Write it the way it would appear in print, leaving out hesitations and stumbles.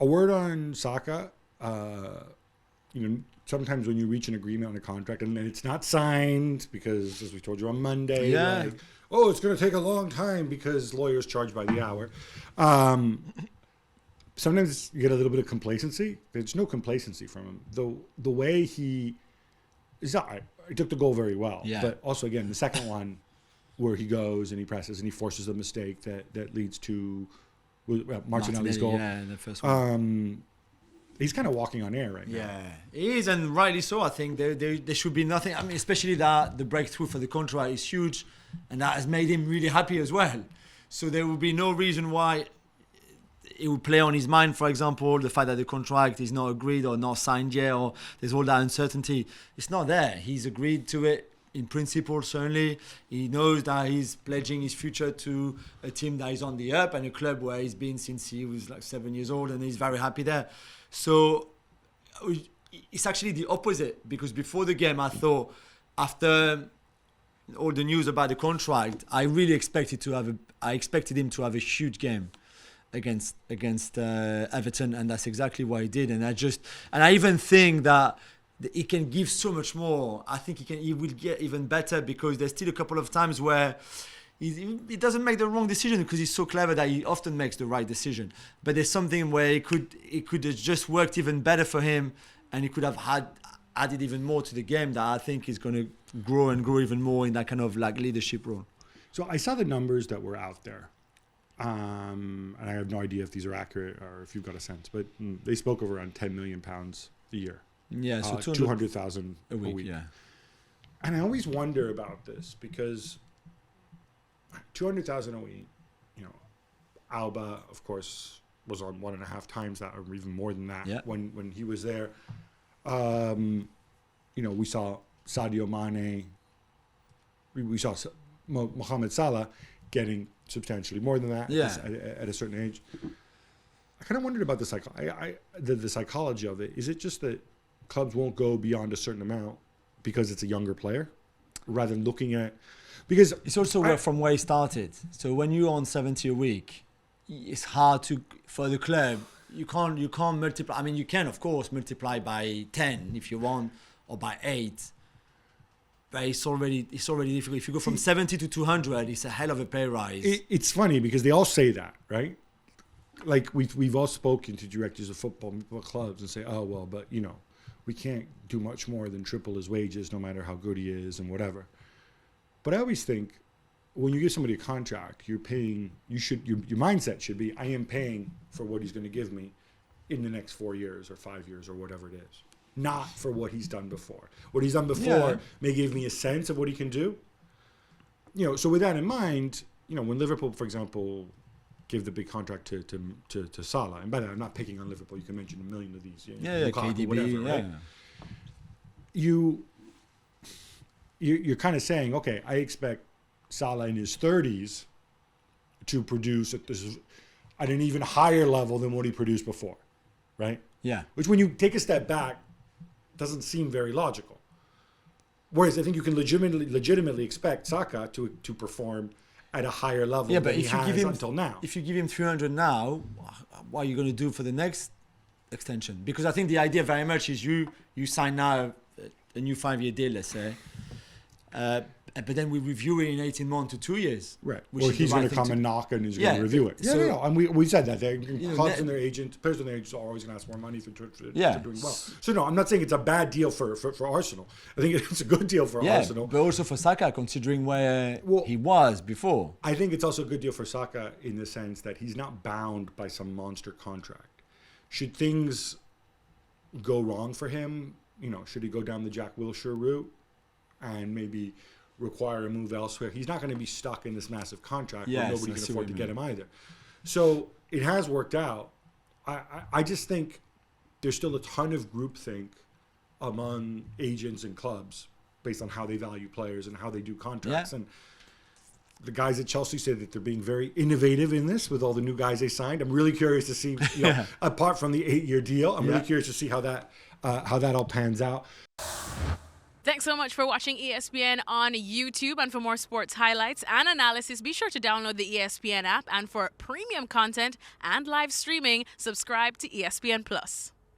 A word on Saka. Sometimes when you reach an agreement on a contract and then it's not signed because, as we told you on Monday, it's going to take a long time because lawyers charge by the hour. Sometimes you get a little bit of complacency. There's no complacency from him. The way he took the goal very well. Yeah. But also, again, the second one where he goes and he presses and he forces a mistake that leads to Martinelli's goal. Yeah, the first one. He's kind of walking on air right now. Yeah, he is, and rightly so. I think there should be nothing. I mean, especially that the breakthrough for the contract is huge, and that has made him really happy as well. So there will be no reason why it would play on his mind. For example, the fact that the contract is not agreed or not signed yet, or there's all that uncertainty. It's not there. He's agreed to it in principle. Certainly, he knows that he's pledging his future to a team that is on the up and a club where he's been since he was like 7 years old, and he's very happy there. So it's actually the opposite, because before the game I thought, after all the news about the contract, I really expected him to have a huge game against Everton, and that's exactly what he did. And I even think that he can give so much more. I think he will get even better, because there's still a couple of times where he doesn't make the wrong decision, because he's so clever that he often makes the right decision. But there's something where it could have just worked even better for him, and he could have added even more to the game that I think is going to grow and grow even more in that kind of like leadership role. So I saw the numbers that were out there, and I have no idea if these are accurate or if you've got a sense, but they spoke of around £10 million a year. Yeah, so 200,000 a week. Yeah. And I always wonder about this, because 200,000 a week, Alba, of course, was on 1.5 times that, or even more than that when he was there. We saw Sadio Mane, we saw Mohamed Salah getting substantially more than that at a certain age. I kind of wondered about the psychology of it. Is it just that clubs won't go beyond a certain amount because it's a younger player, rather than looking at... Because it's also from where he started. So when you're on 70 a week, it's hard for the club. You can't multiply. I mean, you can, of course, multiply by 10 if you want, or by 8. But it's already difficult. If you go from 70 to 200, it's a hell of a pay rise. It's funny because they all say that, right? Like we've all spoken to directors of football clubs and say, oh well, but we can't do much more than triple his wages, no matter how good he is and whatever. But I always think, when you give somebody a contract, you're paying. Your mindset should be, I am paying for what he's going to give me in the next 4 years or 5 years or whatever it is, not for what he's done before. What he's done before may give me a sense of what he can do. So with that in mind, when Liverpool, for example, give the big contract to Salah, and by the way, I'm not picking on Liverpool. You can mention a million of these. KDB, whatever, right? You're kind of saying, okay, I expect Salah in his 30s to produce at an even higher level than what he produced before, right? Yeah. Which, when you take a step back, doesn't seem very logical. Whereas I think you can legitimately expect Saka to perform at a higher level than he has until now. If you give him 300 now, what are you going to do for the next extension? Because I think the idea very much is you sign now a new 5-year deal, let's say. But then we review it in 18 months to 2 years. Right. Well, he's going to come and knock and he's going to review it. And we said that. Clubs and their agents, players and their agents are always going to ask more money for doing well. So no, I'm not saying it's a bad deal for Arsenal. I think it's a good deal for Arsenal. But also for Saka, considering where he was before. I think it's also a good deal for Saka in the sense that he's not bound by some monster contract. Should things go wrong for him, should he go down the Jack Wilshere route and maybe require a move elsewhere, he's not going to be stuck in this massive contract where nobody can afford to get him either. So it has worked out. I just think there's still a ton of groupthink among agents and clubs based on how they value players and how they do contracts. And the guys at Chelsea say that they're being very innovative in this with all the new guys they signed. I'm really curious to see, apart from the 8-year deal, I'm really curious to see how that all pans out. Thanks so much for watching ESPN on YouTube. And for more sports highlights and analysis, be sure to download the ESPN app. And for premium content and live streaming, subscribe to ESPN Plus.